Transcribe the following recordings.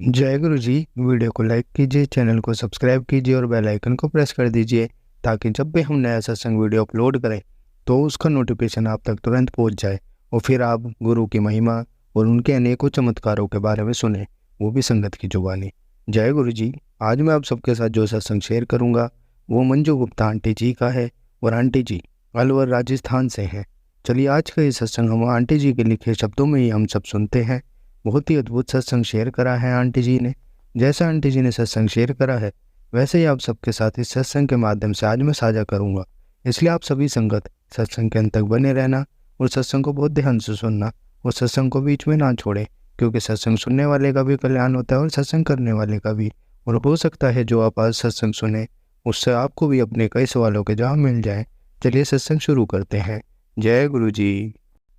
जय गुरु जी। वीडियो को लाइक कीजिए, चैनल को सब्सक्राइब कीजिए और बेल आइकन को प्रेस कर दीजिए ताकि जब भी हम नया सत्संग वीडियो अपलोड करें तो उसका नोटिफिकेशन आप तक तुरंत पहुंच जाए और फिर आप गुरु की महिमा और उनके अनेकों चमत्कारों के बारे में सुने, वो भी संगत की जुबानी। जय गुरु जी। आज मैं आप सबके साथ जो सत्संग शेयर करूँगा वो मंजू गुप्ता आंटी जी का है और आंटी जी अलवर राजस्थान से हैं। चलिए आज का ये सत्संग हम आंटी जी के लिखे शब्दों में ही हम सब सुनते हैं। बहुत ही अद्भुत सत्संग शेयर करा है आंटी जी ने। जैसा आंटी जी ने सत्संग शेयर करा है वैसे ही आप सबके साथ इस सत्संग के माध्यम से आज मैं साझा करूंगा। इसलिए आप सभी संगत सत्संग के अंत तक बने रहना और सत्संग को बहुत ध्यान से सुनना और सत्संग को बीच में ना छोड़े, क्योंकि सत्संग सुनने वाले का भी कल्याण होता है और सत्संग करने वाले का भी। और हो सकता है जो आप आज सत्संग सुने उससे आपको भी अपने कई सवालों के जवाब मिल जाए। चलिए सत्संग शुरू करते हैं। जय गुरु जी।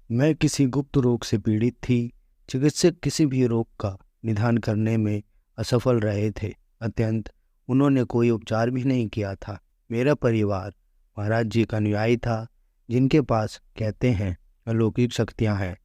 मैं किसी गुप्त रोग से पीड़ित थी। चिकित्सक किसी भी रोग का निदान करने में असफल रहे थे। अत्यंत उन्होंने कोई उपचार भी नहीं किया था। मेरा परिवार महाराज जी का अनुयायी था, जिनके पास कहते हैं अलौकिक शक्तियां हैं।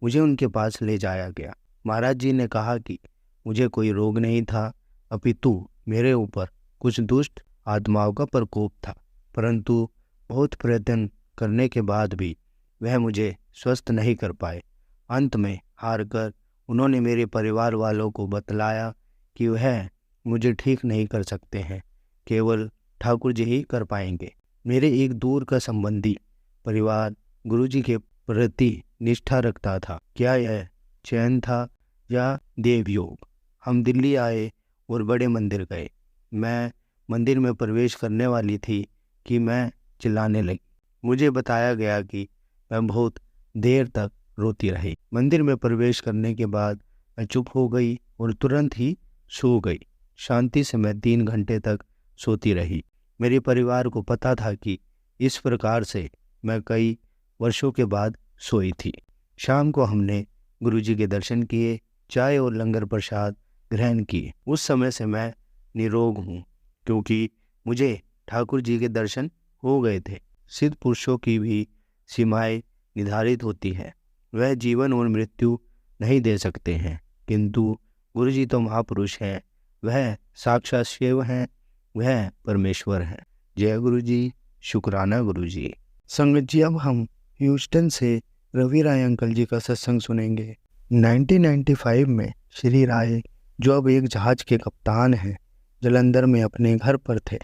मुझे उनके पास ले जाया गया। महाराज जी ने कहा कि मुझे कोई रोग नहीं था, अपितु मेरे ऊपर कुछ दुष्ट आत्माओं का प्रकोप था। परंतु बहुत प्रयत्न करने के बाद भी वह मुझे स्वस्थ नहीं कर पाए। अंत में हार कर उन्होंने मेरे परिवार वालों को बतलाया कि वह मुझे ठीक नहीं कर सकते हैं, केवल ठाकुर जी ही कर पाएंगे। मेरे एक दूर का संबंधी परिवार गुरुजी के प्रति निष्ठा रखता था। क्या यह चयन था या देवयोग? हम दिल्ली आए और बड़े मंदिर गए। मैं मंदिर में प्रवेश करने वाली थी कि मैं चिल्लाने लगी। मुझे बताया गया कि मैं बहुत देर तक रोती रही। मंदिर में प्रवेश करने के बाद मैं चुप हो गई और तुरंत ही सो गई। शांति से मैं 3 घंटे तक सोती रही। मेरे परिवार को पता था कि इस प्रकार से मैं कई वर्षों के बाद सोई थी। शाम को हमने गुरुजी के दर्शन किए, चाय और लंगर प्रसाद ग्रहण किए। उस समय से मैं निरोग हूँ, क्योंकि मुझे ठाकुर जी के दर्शन हो गए थे। सिद्ध पुरुषों की भी सीमाएं निर्धारित होती हैं। वह जीवन और मृत्यु नहीं दे सकते हैं, किंतु गुरुजी तो महापुरुष हैं। वह साक्षात शिव हैं, वह परमेश्वर हैं। जय गुरु जी। शुक्राना गुरु जी। संगत जी, अब हम ह्यूस्टन से रवि राय अंकल जी का सत्संग सुनेंगे। 1995 में श्री राय, जो अब एक जहाज के कप्तान हैं, जलंधर में अपने घर पर थे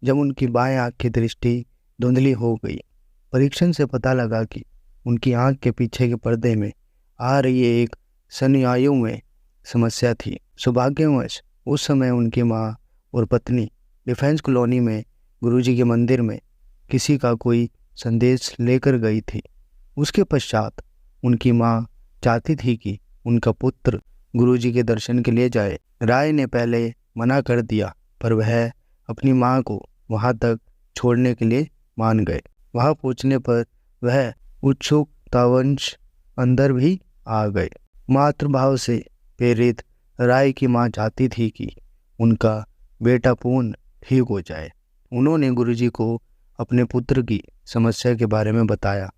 जब उनकी बाएं आँख की दृष्टि धुंधली हो गई। परीक्षण से पता लगा कि उनकी आंख के पीछे के पर्दे में आ रही एक स्नायु में समस्या थी। सौभाग्यवश उस समय उनकी माँ और पत्नी डिफेंस कॉलोनी में गुरुजी के मंदिर में किसी का कोई संदेश लेकर गई थी। उसके पश्चात उनकी माँ चाहती थी कि उनका पुत्र गुरुजी के दर्शन के लिए जाए। राय ने पहले मना कर दिया, पर वह अपनी माँ को वहाँ तक छोड़ने के लिए मान गए। वहाँ पहुँचने पर वह उत्सुकतावंश अंदर भी आ गए। मातृभाव से प्रेरित राय की माँ चाहती थी कि उनका बेटा पूर्ण ठीक हो जाए। उन्होंने गुरुजी को अपने पुत्र की समस्या के बारे में बताया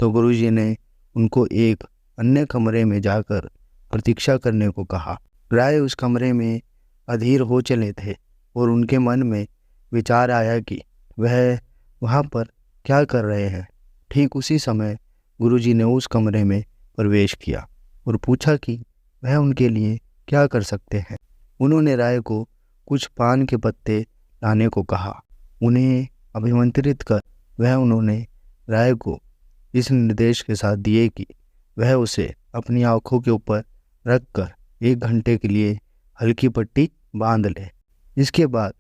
तो गुरुजी ने उनको एक अन्य कमरे में जाकर प्रतीक्षा करने को कहा। राय उस कमरे में अधीर हो चले थे और उनके मन में विचार आया कि वह वहाँ पर क्या कर रहे हैं। ठीक उसी समय गुरुजी ने उस कमरे में प्रवेश किया और पूछा कि वह उनके लिए क्या कर सकते हैं। उन्होंने राय को कुछ पान के पत्ते लाने को कहा। उन्हें अभिमंत्रित कर उन्होंने राय को इस निर्देश के साथ दिए कि वह उसे अपनी आंखों के ऊपर रखकर 1 घंटे के लिए हल्की पट्टी बांध ले। इसके बाद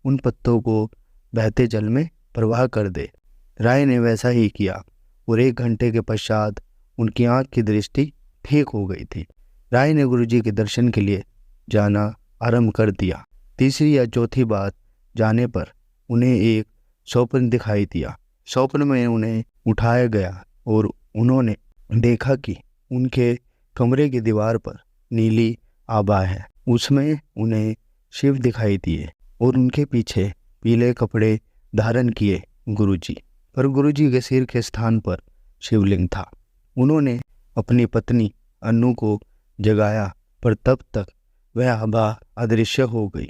उन पत्तों को बहते जल में प्रवाह कर दे। राय ने वैसा ही किया और 1 घंटे के पश्चात उनकी आंख की दृष्टि ठीक हो गई थी। राय ने गुरुजी के दर्शन के लिए जाना आरंभ कर दिया। तीसरी या चौथी बार जाने पर उन्हें एक स्वप्न दिखाई दिया। स्वप्न में उन्हें उठाया गया और उन्होंने देखा कि उनके कमरे की दीवार पर नीली आभा है। उसमें उन्हें शिव दिखाई दिए और उनके पीछे पीले कपड़े धारण किए गुरुजी, पर गुरुजी के सिर के स्थान पर शिवलिंग था। उन्होंने अपनी पत्नी अन्नू को जगाया, पर तब तक वह आभा अदृश्य हो गई।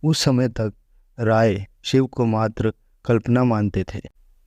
उस समय तक राय शिव को मात्र कल्पना मानते थे।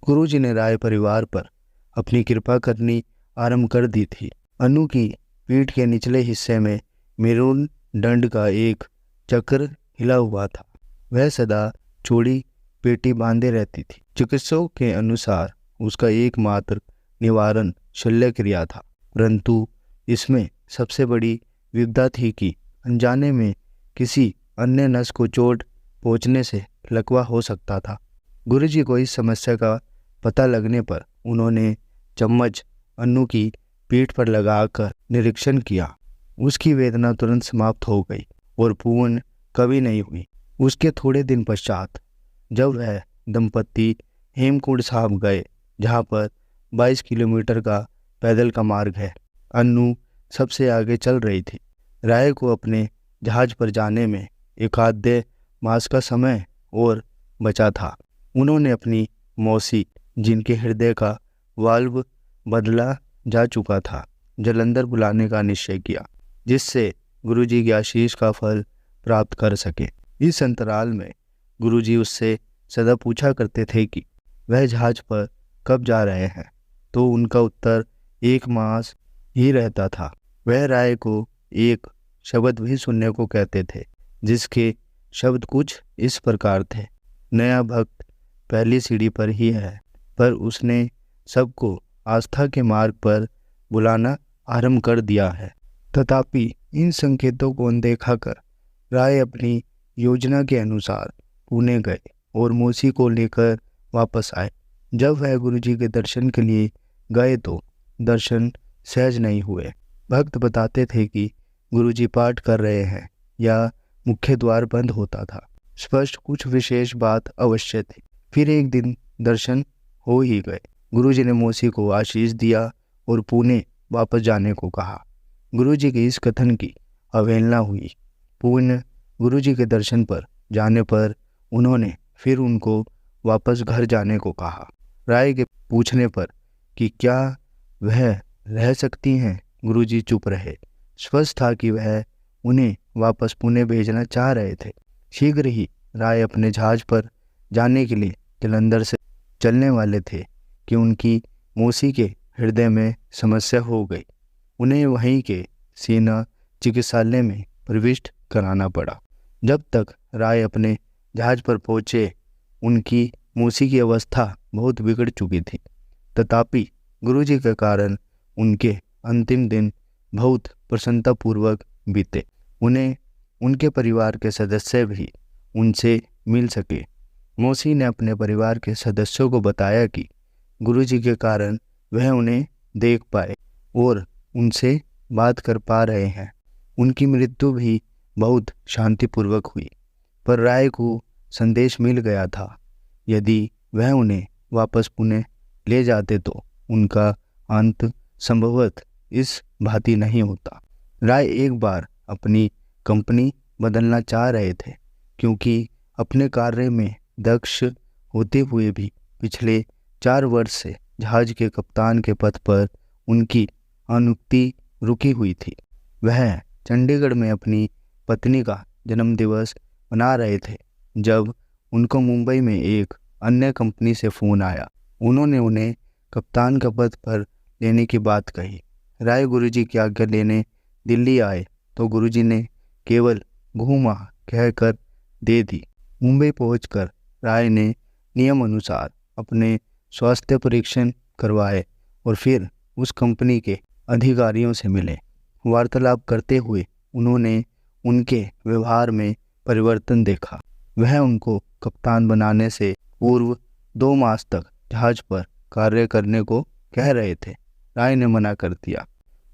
गुरुजी ने राय परिवार पर अपनी कृपा करनी आरंभ कर दी थी। अनु की पीठ के निचले हिस्से में मेरून दंड का एक चक्र हिला हुआ था। वह सदा चौड़ी पेटी बांधे रहती थी। चिकित्सकों के अनुसार उसका एकमात्र निवारण शल्य क्रिया था, परंतु इसमें सबसे बड़ी विपदा थी कि अनजाने में किसी अन्य नस को चोट पहुंचने से लकवा हो सकता था। गुरुजी को इस समस्या का पता लगने पर उन्होंने चम्मच अनु की पीठ पर लगाकर निरीक्षण किया। उसकी वेदना तुरंत समाप्त हो गई और पूर्ण कभी नहीं हुई। उसके थोड़े दिन पश्चात जब वह दंपत्ति हेमकुंड साहब गए, जहाँ पर 22 किलोमीटर का पैदल का मार्ग है, अनु सबसे आगे चल रही थी। राय को अपने जहाज पर जाने में एक आधे मास का समय और बचा था। उन्होंने अपनी मौसी, जिनके हृदय का वाल्व बदला जा चुका था, जलंधर बुलाने का निश्चय किया, जिससे गुरुजी की आशीष का फल प्राप्त कर सके। इस अंतराल में गुरुजी उससे सदा पूछा करते थे कि वह जहाज पर कब जा रहे हैं, तो उनका उत्तर एक मास ही रहता था। वह राय को एक शब्द भी सुनने को कहते थे, जिसके शब्द कुछ इस प्रकार थे: नया भक्त पहली सीढ़ी पर ही है। पर उसने सबको आस्था के मार्ग पर बुलाना आरंभ कर दिया है। तथापि इन संकेतों को अनदेखा कर राय अपनी योजना के अनुसार पुणे गए और मौसी को लेकर वापस आए। जब वह गुरुजी के दर्शन के लिए गए तो दर्शन सहज नहीं हुए। भक्त बताते थे कि गुरुजी पाठ कर रहे हैं या मुख्य द्वार बंद होता था। स्पष्ट कुछ विशेष बात अवश्य थी। फिर एक दिन दर्शन हो ही गए। गुरुजी ने मौसी को आशीष दिया और पुणे वापस जाने को कहा। गुरुजी के इस कथन की अवहेलना हुई। पुणे गुरुजी के दर्शन पर जाने पर उन्होंने फिर उनको वापस घर जाने को कहा। राय के पूछने पर कि क्या वह रह सकती हैं, गुरुजी चुप रहे। स्पष्ट था कि वह उन्हें वापस पुणे भेजना चाह रहे थे। शीघ्र ही राय अपने जहाज पर जाने के लिए जलंधर से चलने वाले थे कि उनकी मौसी के हृदय में समस्या हो गई। उन्हें वहीं के सेना चिकित्सालय में प्रविष्ट कराना पड़ा। जब तक राय अपने जहाज पर पहुंचे, उनकी मौसी की अवस्था बहुत बिगड़ चुकी थी। तथापि गुरुजी के कारण उनके अंतिम दिन बहुत प्रसन्नतापूर्वक बीते। उन्हें उनके परिवार के सदस्य भी उनसे मिल सके। मौसी ने अपने परिवार के सदस्यों को बताया कि गुरुजी के कारण वह उन्हें देख पाए और उनसे बात कर पा रहे हैं। उनकी मृत्यु भी बहुत शांतिपूर्वक हुई। पर राय को संदेश मिल गया था, यदि वह उन्हें वापस पुणे ले जाते तो उनका अंत संभवतः इस भांति नहीं होता। राय एक बार अपनी कंपनी बदलना चाह रहे थे, क्योंकि अपने कार्य में दक्ष होते हुए भी पिछले 4 वर्ष से जहाज के कप्तान के पद पर उनकी अनुक्ति रुकी हुई थी। वह चंडीगढ़ में अपनी पत्नी का जन्मदिवस मना रहे थे जब उनको मुंबई में एक अन्य कंपनी से फ़ोन आया। उन्होंने उन्हें कप्तान का पद पर लेने की बात कही। राय गुरुजी की आज्ञा लेने दिल्ली आए तो गुरुजी ने केवल घूमा कहकर दे दी। मुंबई पहुंचकर राय ने नियम अनुसार अपने स्वास्थ्य परीक्षण करवाए और फिर उस कंपनी के अधिकारियों से मिले। वार्तालाप करते हुए उन्होंने उनके व्यवहार में परिवर्तन देखा। वह उनको कप्तान बनाने से पूर्व 2 मास तक जहाज पर कार्य करने को कह रहे थे। राय ने मना कर दिया।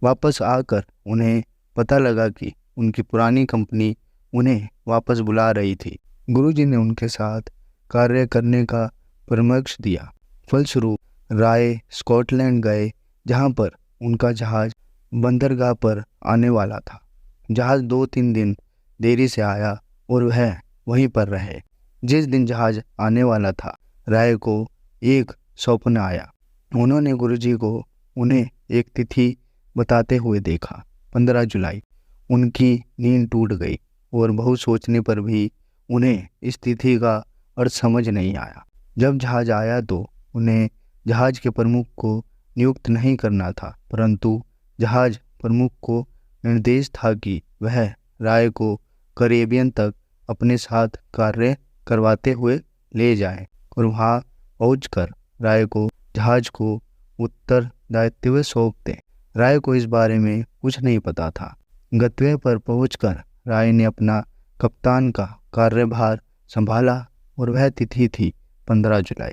वापस आकर उन्हें पता लगा कि उनकी पुरानी कंपनी उन्हें वापस बुला रही थी। गुरुजी ने उनके साथ कार्य करने का परामर्श दिया। फलस्वरूप राय स्कॉटलैंड गए, जहां पर उनका जहाज बंदरगाह पर आने वाला था। जहाज 2-3 दिन देरी से आया और वह वहीं पर रहे। जिस दिन जहाज आने वाला था, राय को एक स्वप्न आया। उन्होंने गुरुजी को उन्हें एक तिथि बताते हुए देखा, 15 जुलाई। उनकी नींद टूट गई और बहुत सोचने पर भी उन्हें इस तिथि का अर्थ समझ नहीं आया। जब जहाज आया तो उन्हें जहाज के प्रमुख को नियुक्त नहीं करना था, परंतु जहाज प्रमुख को निर्देश था कि वह राय को कैरेबियन तक अपने साथ कार्य करवाते हुए ले जाएं और वहां पहुंचकर राय को जहाज को उत्तरदायित्व सौंप दें। राय को इस बारे में कुछ नहीं पता था। गंतव्य पर पहुंचकर राय ने अपना कप्तान का कार्यभार संभाला और वह तिथि थी 15 जुलाई।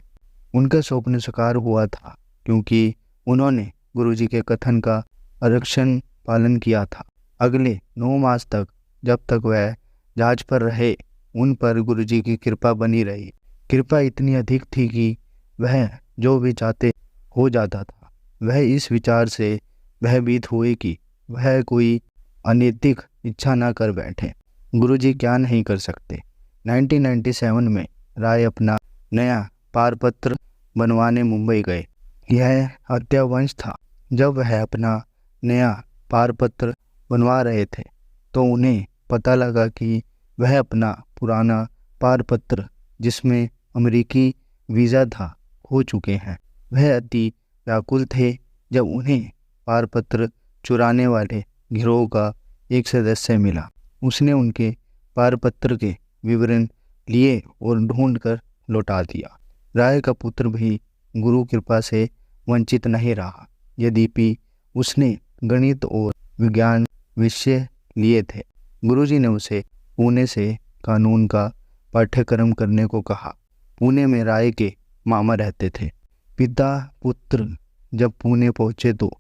उनका स्वप्न साकार हुआ था क्योंकि उन्होंने गुरुजी के कथन का अक्षरशः पालन किया था। अगले 9 मास तक जब तक वह जहाज पर रहे, उन पर गुरुजी की कृपा बनी रही। कृपा इतनी अधिक थी कि वह जो भी चाहते हो जाता था। वह इस विचार से भयभीत हुए कि वह कोई अनैतिक इच्छा न कर बैठे। गुरुजी क्या नहीं कर सकते। 1997 में राय अपना नया पारपत्र बनवाने मुंबई गए। यह हत्यावंश था। जब वह अपना नया पारपत्र बनवा रहे थे तो उन्हें पता लगा कि वह अपना पुराना पारपत्र, जिसमें अमेरिकी वीज़ा था, खो चुके हैं। वह अति व्याकुल थे जब उन्हें पारपत्र चुराने वाले गिरोह का एक सदस्य मिला। उसने उनके पारपत्र के विवरण लिए और ढूंढकर लौटा दिया। राय का पुत्र भी गुरु कृपा से वंचित नहीं रहा। यद्यपि उसने गणित और विज्ञान विषय लिए थे। गुरुजी ने उसे पुणे से कानून का पाठ्यक्रम करने को कहा। पुणे में राय के मामा रहते थे। पिता पुत्र जब पुणे पहुंचे तो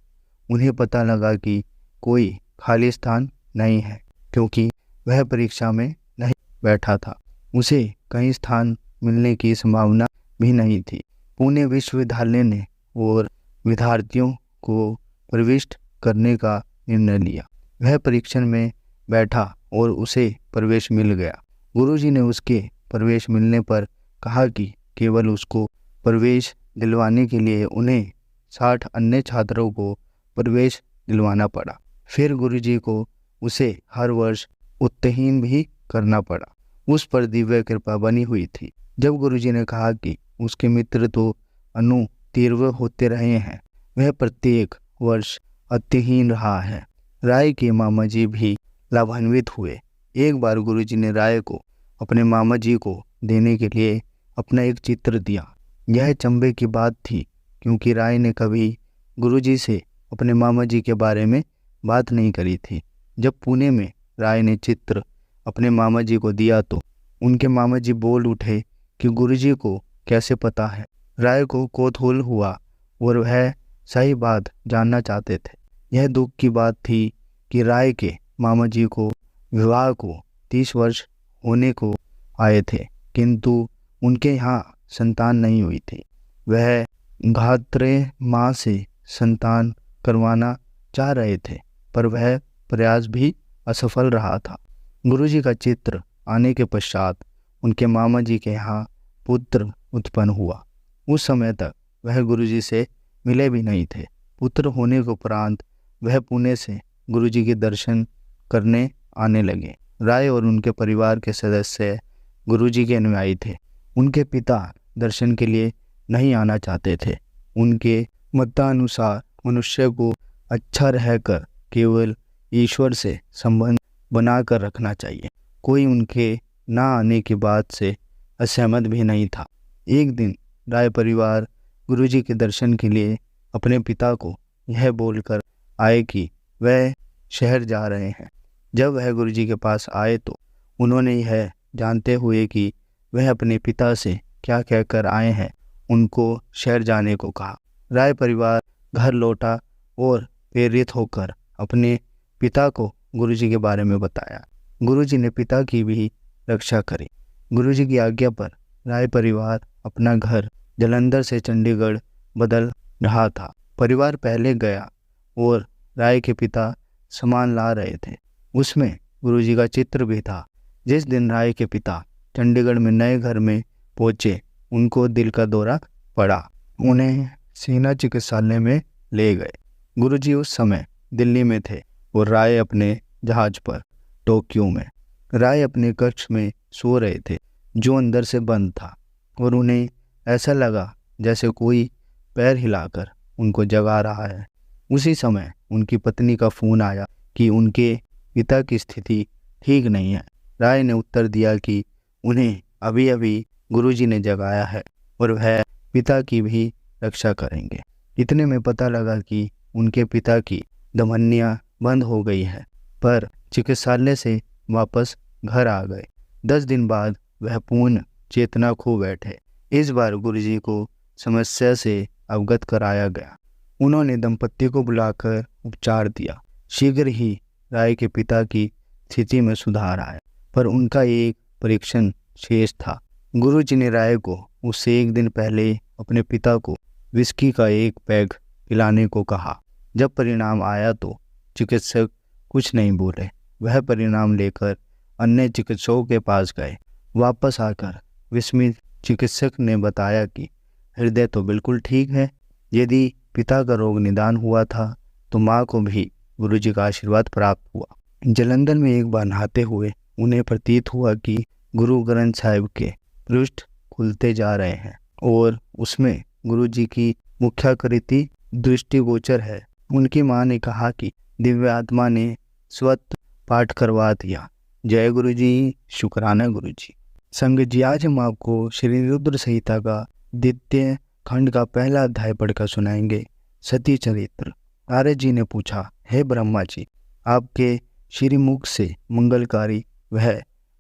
उन्हें पता लगा कि कोई खाली स्थान नहीं है, क्योंकि वह परीक्षा में नहीं बैठा था। उसे कहीं स्थान मिलने की संभावना भी नहीं थी। पुणे विश्वविद्यालय ने और विद्यार्थियों को प्रविष्ट करने का निर्णय लिया। वह परीक्षण में बैठा और उसे प्रवेश मिल गया। गुरुजी ने उसके प्रवेश मिलने पर कहा कि केवल उसको प्रवेश दिलवाने के लिए उन्हें 60 अन्य छात्रों को प्रवेश दिलवाना पड़ा। फिर गुरुजी को उसे हर वर्ष उत्तीर्ण भी करना पड़ा। उस पर दिव्य कृपा बनी हुई थी। जब गुरुजी ने कहा कि उसके मित्र तो अनुतीर्ण होते रहे हैं, वह प्रत्येक वर्ष उत्तीर्ण रहा है। राय के मामा जी भी लाभान्वित हुए। एक बार गुरुजी ने राय को अपने मामा जी को देने के लिए अपना एक चित्र दिया। यह चंबे की बात थी, क्योंकि राय ने कभी गुरुजी से अपने मामा जी के बारे में बात नहीं करी थी। जब पुणे में राय ने चित्र अपने मामा जी को दिया तो उनके मामा जी बोल उठे कि गुरुजी को कैसे पता है। राय को कौतूहल हुआ और वह सही बात जानना चाहते थे। यह दुख की बात थी कि राय के मामा जी को विवाह को 30 वर्ष होने को आए थे, किंतु उनके यहाँ संतान नहीं हुई थी। वह घात्रे माँ से संतान करवाना चाह रहे थे, पर वह प्रयास भी असफल रहा था। गुरुजी का चित्र आने के पश्चात उनके मामा जी के यहाँ पुत्र उत्पन्न हुआ। उस समय तक वह गुरुजी से मिले भी नहीं थे। पुत्र होने के उपरांत वह पुणे से गुरुजी के दर्शन करने आने लगे। राय और उनके परिवार के सदस्य गुरुजी के अनुयायी थे। उनके पिता दर्शन के लिए नहीं आना चाहते थे। उनके मतानुसार मनुष्य को अच्छा रहकर केवल ईश्वर से संबंध बनाकर रखना चाहिए। कोई उनके ना आने की बात से असहमत भी नहीं था। एक दिन राय परिवार गुरुजी के दर्शन के लिए अपने पिता को यह बोलकर आए कि वह शहर जा रहे हैं। जब वह गुरुजी के पास आए तो उन्होंने यह जानते हुए कि वह अपने पिता से क्या कहकर आए हैं, उनको शहर जाने को कहा। राय परिवार घर लौटा और प्रेरित होकर अपने पिता को गुरुजी के बारे में बताया। गुरुजी ने पिता की भी रक्षा करी। गुरुजी की आज्ञा पर राय परिवार अपना घर जालंधर से चंडीगढ़ बदल रहा था। परिवार पहले गया और राय के पिता सामान ला रहे थे। उसमें गुरुजी का चित्र भी था। जिस दिन राय के पिता चंडीगढ़ में नए घर में पहुंचे, उनको दिल का दौरा पड़ा। उन्हें सेना चिकित्सालय में ले गए। गुरुजी उस समय दिल्ली में थे और राय अपने जहाज पर टोक्यो में। राय अपने कक्ष में सो रहे थे जो अंदर से बंद था, और उन्हें ऐसा लगा जैसे कोई पैर हिलाकर उनको जगा रहा है। उसी समय उनकी पत्नी का फोन आया कि उनके पिता की स्थिति ठीक नहीं है। राय ने उत्तर दिया कि उन्हें अभी अभी गुरुजी ने जगाया है और वह पिता की भी रक्षा करेंगे। इतने में पता लगा कि उनके पिता की धमनियां बंद हो गई है, पर चिकित्सालय से वापस घर आ गए। 10 दिन बाद वह पूर्ण चेतना खो बैठे। इस बार गुरुजी को समस्या से अवगत कराया गया। उन्होंने दंपत्ति को बुलाकर उपचार दिया। शीघ्र ही राय के पिता की स्थिति में सुधार आया, पर उनका एक परीक्षण शेष था। गुरुजी ने राय को उससे 1 दिन पहले अपने पिता को विस्की का 1 पैग पिलाने को कहा। जब परिणाम आया तो चिकित्सक कुछ नहीं बोले। वह परिणाम लेकर अन्य चिकित्सकों के पास गए। वापस आकर विस्मित चिकित्सक ने बताया कि हृदय तो बिल्कुल ठीक है। यदि पिता का रोग निदान हुआ था तो माँ को भी गुरुजी का आशीर्वाद प्राप्त हुआ। जालंधर में एक बार नहाते हुए उन्हें प्रतीत हुआ कि गुरु ग्रंथ साहिब के पृष्ठ खुलते जा रहे हैं और उसमें गुरुजी की मुख्याकृति दृष्टिगोचर है। उनकी माँ ने कहा कि दिव्य आत्मा ने स्वत पाठ करवा दिया। जय गुरुजी, शुक्राना गुरुजी। संगत जी, आज हम आपको श्री रुद्र संहिता का 2 खंड का पहला अध्याय पढ़कर सुनाएंगे, सती चरित्र। आर्य जी ने पूछा, हे ब्रह्मा जी, आपके श्रीमुख से मंगलकारी वह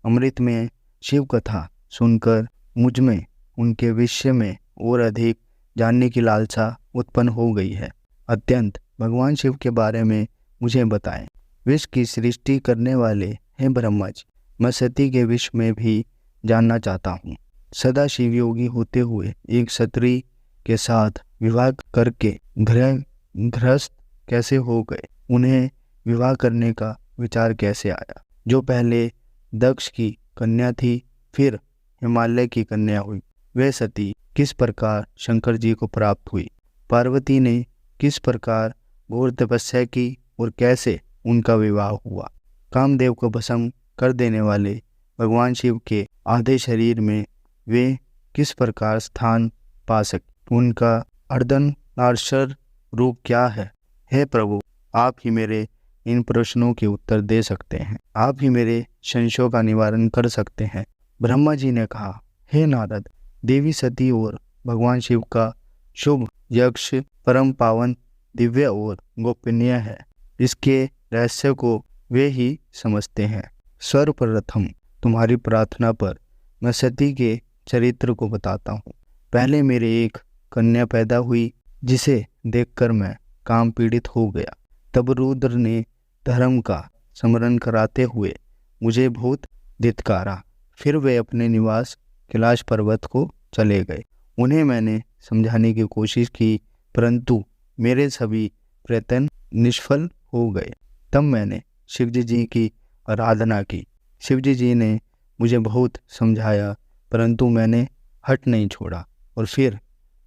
अमृत में शिव कथा सुनकर मुझ में उनके विषय में और अधिक जानने की लालसा उत्पन्न हो गई है। अत्यंत भगवान शिव के बारे में मुझे बताएं। विश्व की सृष्टि करने वाले हैं ब्रह्मा जी, मैं सती के विषय में भी जानना चाहता हूँ। सदा शिव योगी होते हुए एक क्षत्रिय के साथ विवाह करके गृहस्थ कैसे हो गए? उन्हें विवाह करने का विचार कैसे आया? जो पहले दक्ष की कन्या थी फिर हिमालय की कन्या हुई, वह सती किस प्रकार शंकर जी को प्राप्त हुई? पार्वती ने किस प्रकार घोर तपस्या की और कैसे उनका विवाह हुआ? कामदेव को भस्म कर देने वाले भगवान शिव के आधे शरीर में वे किस प्रकार स्थान पा सके? उनका अर्धनारीश्वर रूप क्या है? हे प्रभु, आप ही मेरे इन प्रश्नों के उत्तर दे सकते हैं। आप ही मेरे संशयों का निवारण कर सकते हैं। ब्रह्मा जी ने कहा, हे नारद, देवी सती और भगवान शिव का शुभ यक्ष परम पावन, दिव्य और गोपनीय है। इसके रहस्य को वे ही समझते हैं। सर्वप्रथम तुम्हारी प्रार्थना पर मैं सती के चरित्र को बताता हूँ। पहले मेरे एक कन्या पैदा हुई जिसे देखकर मैं काम पीड़ित हो गया। तब रुद्र ने धर्म का स्मरण कराते हुए मुझे बहुत धिक्कारा। फिर वे अपने निवास कैलाश पर्वत को चले गए। उन्हें मैंने समझाने की कोशिश की, परंतु मेरे सभी प्रयत्न निष्फल हो गए। तब मैंने शिवजी जी की आराधना की। शिवजी जी ने मुझे बहुत समझाया, परंतु मैंने हट नहीं छोड़ा और फिर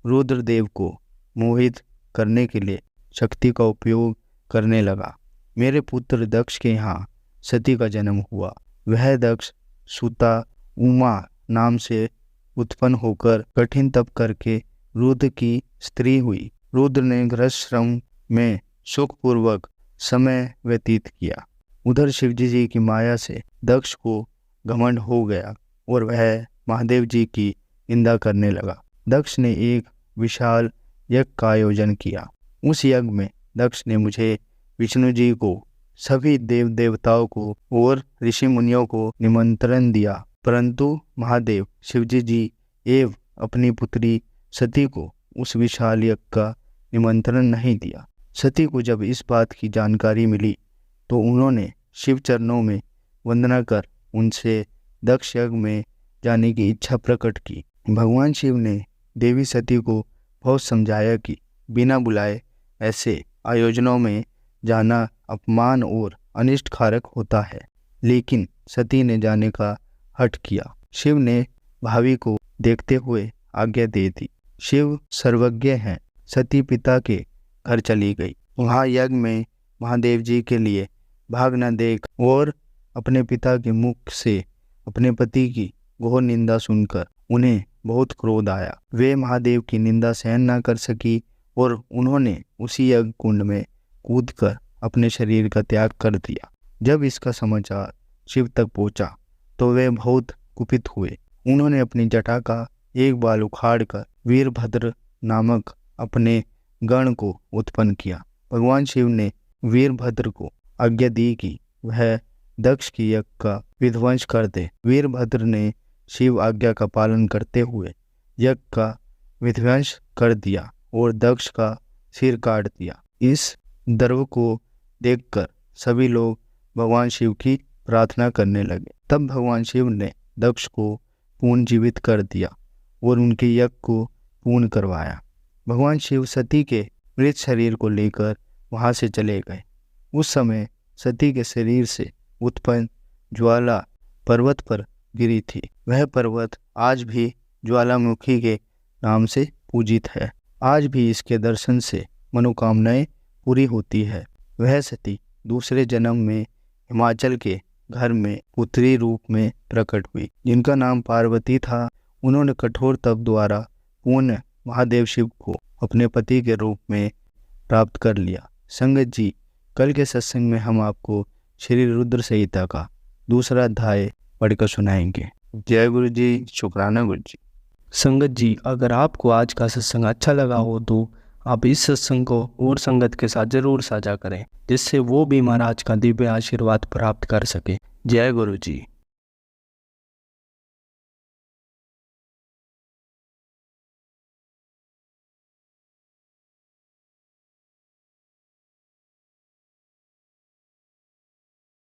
रुद्रदेव को मोहित करने के लिए शक्ति का उपयोग करने लगा। मेरे पुत्र दक्ष के यहाँ सती का जन्म हुआ। वह दक्ष सुता उमा नाम से उत्पन्न होकर कठिन तप करके रुद्र की स्त्री हुई। रुद्र ने गृहश्रम में सुखपूर्वक समय व्यतीत किया। उधर शिवजी जी की माया से दक्ष को घमंड हो गया और वह महादेव जी की निंदा करने लगा। दक्ष ने एक विशाल यज्ञ का आयोजन किया। उस यज्ञ में दक्ष ने मुझे, विष्णु जी को, सभी देव देवताओं को और ऋषि मुनियों को निमंत्रण दिया, परंतु महादेव शिवजी जी एवं अपनी पुत्री सती को उस विशाल यज्ञ का निमंत्रण नहीं दिया। सती को जब इस बात की जानकारी मिली तो उन्होंने शिव चरणों में वंदना कर उनसे दक्ष यज्ञ में जाने की इच्छा प्रकट की। भगवान शिव ने देवी सती को बहुत समझाया कि बिना बुलाए ऐसे आयोजनों में जाना अपमान और अनिष्टकारक होता है, लेकिन सती ने जाने का हठ किया। शिव ने भावी को देखते हुए आज्ञा दे दी। शिव सर्वज्ञ हैं। सती पिता के घर चली गई। वहाँ यज्ञ में महादेव जी के लिए भागना देख और अपने पिता के मुख से अपने पति की घोर निंदा सुनकर उन्हें बहुत क्रोध आया। वे महादेव की निंदा सहन न कर सकी और उन्होंने उसी यज्ञ कुंड में कूदकर अपने शरीर का त्याग कर दिया। जब इसका समाचार शिव तक पहुंचा तो वे बहुत कुपित हुए। उन्होंने अपनी जटा का एक बाल उखाड़कर वीरभद्र नामक अपने गण को उत्पन्न किया। भगवान शिव ने वीरभद्र को आज्ञा दी कि वह दक्ष की यज्ञ का विध्वंस कर दे। वीरभद्र ने शिव आज्ञा का पालन करते हुए यज्ञ का विध्वंस कर दिया और दक्ष का सिर काट दिया। इस द्रव्य को देखकर सभी लोग भगवान शिव की प्रार्थना करने लगे। तब भगवान शिव ने दक्ष को पुनर्जीवित कर दिया और उनके यज्ञ को पूर्ण करवाया। भगवान शिव सती के मृत शरीर को लेकर वहां से चले गए। उस समय सती के शरीर से उत्पन्न ज्वाला पर्वत पर गिरी थी। वह पर्वत आज भी ज्वालामुखी के नाम से पूजित है। आज भी इसके दर्शन से मनोकामनाएं पूरी होती है। वह सती दूसरे जन्म में हिमाचल के घर में पुत्री रूप में प्रकट हुई, जिनका नाम पार्वती था। उन्होंने कठोर तप द्वारा पुनः महादेव शिव को अपने पति के रूप में प्राप्त कर लिया। संगत जी, कल के सत्संग में हम आपको श्री रुद्र संहिता का दूसरा अध्याय पढ़कर सुनाएंगे। जय गुरु जी, शुक्राना गुरु जी। संगत जी, अगर आपको आज का सत्संग अच्छा लगा हो तो आप इस सत्संग को और संगत के साथ जरूर साझा करें, जिससे वो भी महाराज का दिव्य आशीर्वाद प्राप्त कर सके। जय गुरु जी।